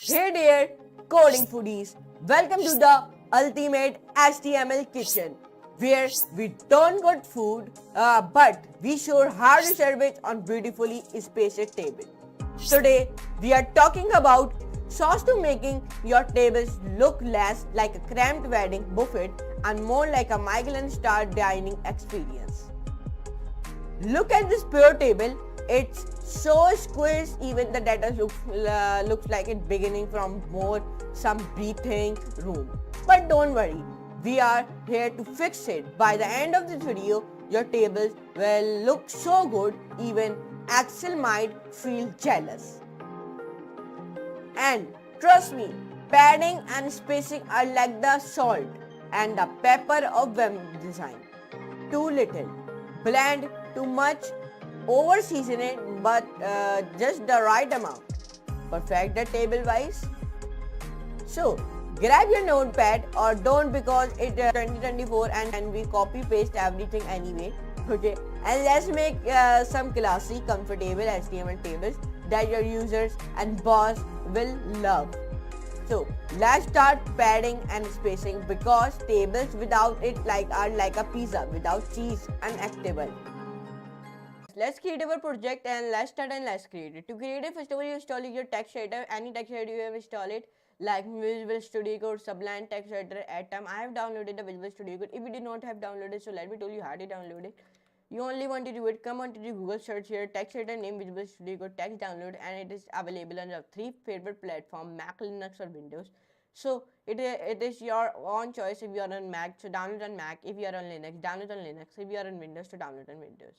Hey there, coding foodies. Welcome to the ultimate HTML kitchen, where we don't got food, but we show how to serve it on beautifully spaced table. Today, we are talking about sauce to making your tables look less like a cramped wedding buffet and more like a Michelin-star dining experience. Look at this pure table. It's so squished, even the data looks like it beginning from more some breathing room. But don't worry, we are here to fix it. By the end of this video, your tables will look so good, even Axel might feel jealous. And trust me, padding and spacing are like the salt and the pepper of web design. Too little, bland, too much, over season it, but just the right amount. Perfect the table wise. So grab your notepad or don't, because it's 2024 and we copy paste everything anyway. Okay, and let's make some classy, comfortable HTML tables that your users and boss will love. So let's start padding and spacing, because tables without it are like a pizza without cheese, unactable. Let's create our project and let's start and let's create it. To create it, first of all, you install your text editor, any text editor you have installed it, like Visual Studio Code, Sublime text editor, Atom. I have downloaded the Visual Studio Code. If you did not have downloaded, so let me tell you how to download it. You only want to do it, come onto the Google search here, text editor name Visual Studio Code, text download, and it is available on your 3 favorite platform, Mac, Linux or Windows. So it is your own choice. If you are on Mac, so download on Mac. If you are on Linux, download on Linux. If you are on Windows, so download on Windows.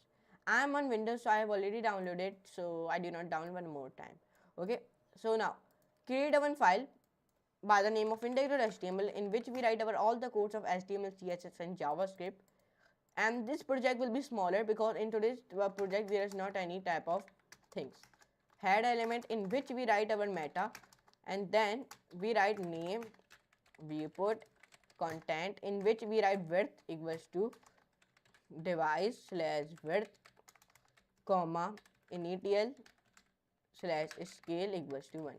I am on Windows, so I have already downloaded, so I do not download one more time. Okay, so now create a one file by the name of index.html, in which we write our all the codes of HTML, CSS and JavaScript. And this project will be smaller because in today's project there is not any type of things. Head element, in which we write our meta, and then we write name, we put content, in which we write width equals to device slash width, comma, initial slash scale equals to 1.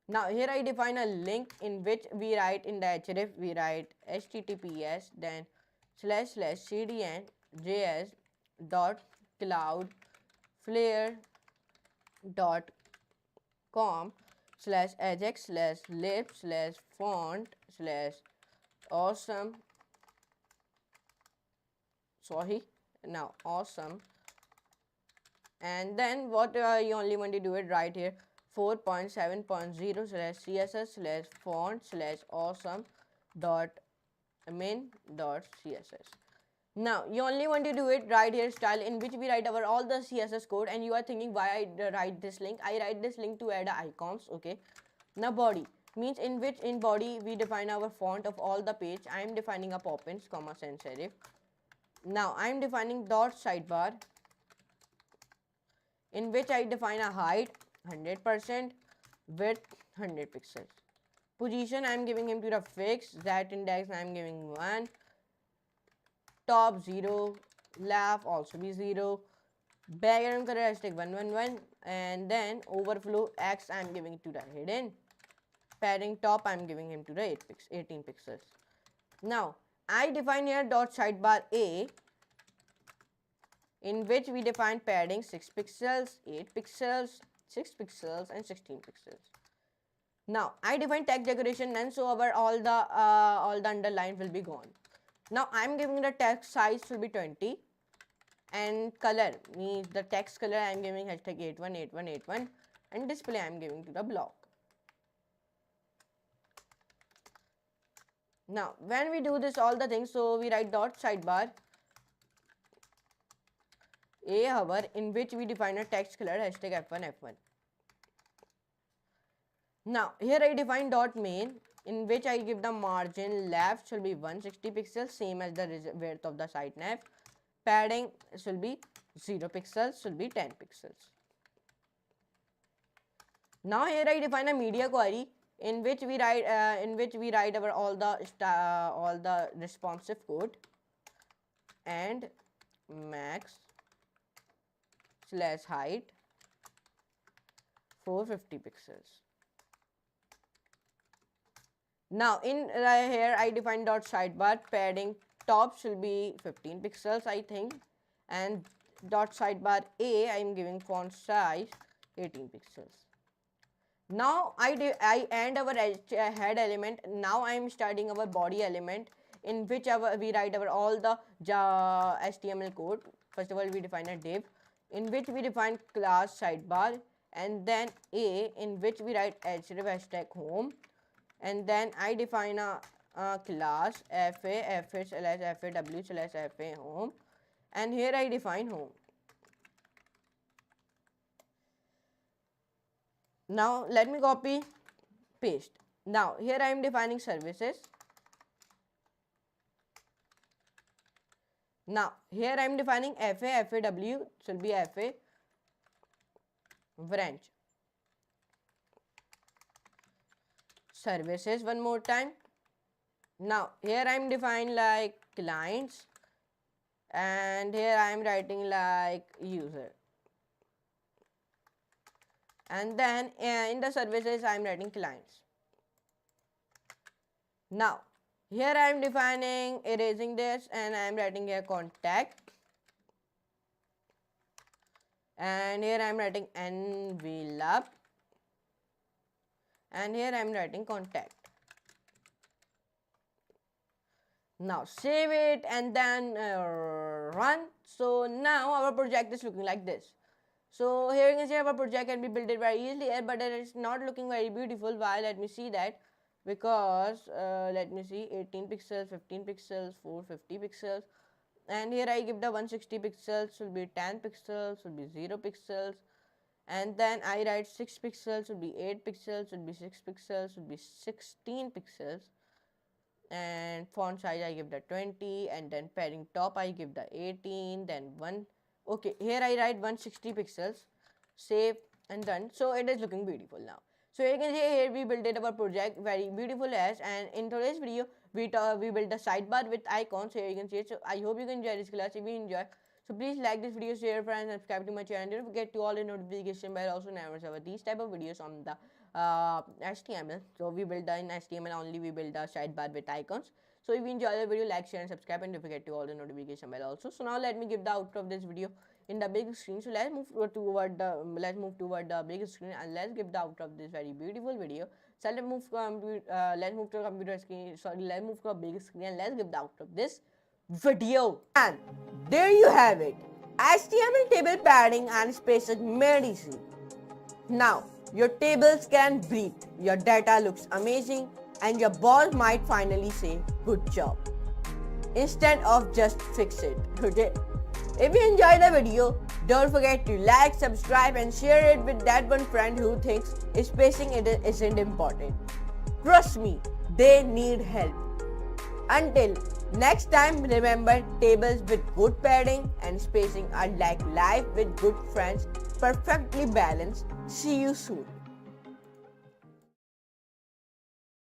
Now here I define a link, in which we write in the href, we write https, then slash cdn js dot cloudflare dot com slash ajax slash lib slash font slash awesome awesome. And then what you only want to do it right here, 4.7.0 slash css slash font slash awesome dot min dot css. Now you only want to do it right here, style, in which we write our all the css code. And you are thinking why I write this link. I write this link to add icons. Okay, now body means, in which in body we define our font of all the page. I am defining a pop-ins, comma, sans serif. Now I am defining dot sidebar, in which I define a height 100%, width 100 pixels. Position I am giving him to the fixed, that index I am giving 1, top 0, left also be 0, background color hashtag 111, and then overflow X I am giving to the hidden, padding top I am giving him to the 18 pixels. Now I define here dot sidebar A, in which we define padding 6 pixels, 8 pixels, 6 pixels and 16 pixels. Now I define text decoration none, so our all the underline will be gone. Now I am giving the text size should be 20, and color means the text color I am giving hashtag 818181, and display I am giving to the block. Now when we do this all the things, so we write dot sidebar a hover, in which we define a text color hashtag f1. Now here I define dot main, in which I give the margin left should be 160 pixels, same as the width of the site nav. Padding should be 0 pixels, should be 10 pixels. Now here I define a media query, in which we write our all the responsive code, and max slash height 450 pixels. Now in here I define dot sidebar padding top should be 15 pixels I think, and dot sidebar A I am giving font size 18 pixels. Now I end our head element. Now I am starting our body element, in which we write our all the HTML code. First of all, we define a div in which we define class sidebar, and then A in which we write href hashtag home, and then I define a class fa slash faw slash fa home, and here I define home. Now let me copy paste. Now here I am defining services. Now here I am defining faw should be fa branch services one more time. Now here I am defining like clients, and here I am writing like user, and then in the services I am writing clients. Now here I am defining erasing this, and I am writing here contact, and here I am writing envelope, and here I am writing contact. Now save it and then run. So now our project is looking like this. So here you can see our project can be built very easily here, but it is not looking very beautiful. Why? Let me see that. Because let me see, 18 pixels, 15 pixels, 450 pixels, and here I give the 160 pixels should be 10 pixels, should be 0 pixels, and then I write 6 pixels should be 8 pixels, should be 6 pixels, should be 16 pixels, and font size I give the 20, and then padding top I give the 18, then 1. Okay, here I write 160 pixels, save and done. So it is looking beautiful now. So you can see here we built our project very beautiful as, and in today's video we built the sidebar with icons. Here you can see it. So I hope you can enjoy this class. If you enjoy, so please like this video, share friends, and subscribe to my channel. Don't forget to all the notification bell. Also never serve these type of videos on the HTML. So we build in HTML only. We build the sidebar with icons. So if you enjoy the video, like, share, and subscribe, and don't forget to all the notification bell also. So now let me give the outro of this video in the big screen. So let's move toward the big screen, and let's give the outro of this very beautiful video. So let's move to a computer screen. Sorry, let's move to a big screen, and let's give the outro of this video. And there you have it, HTML table padding and spacing made easy. Now your tables can breathe, your data looks amazing, and your boss might finally say good job instead of just fix it. Okay, if you enjoyed the video, don't forget to like, subscribe, and share it with that one friend who thinks spacing isn't important. Trust me, they need help. Until next time, remember, tables with good padding and spacing are like life with good friends, perfectly balanced. See you soon.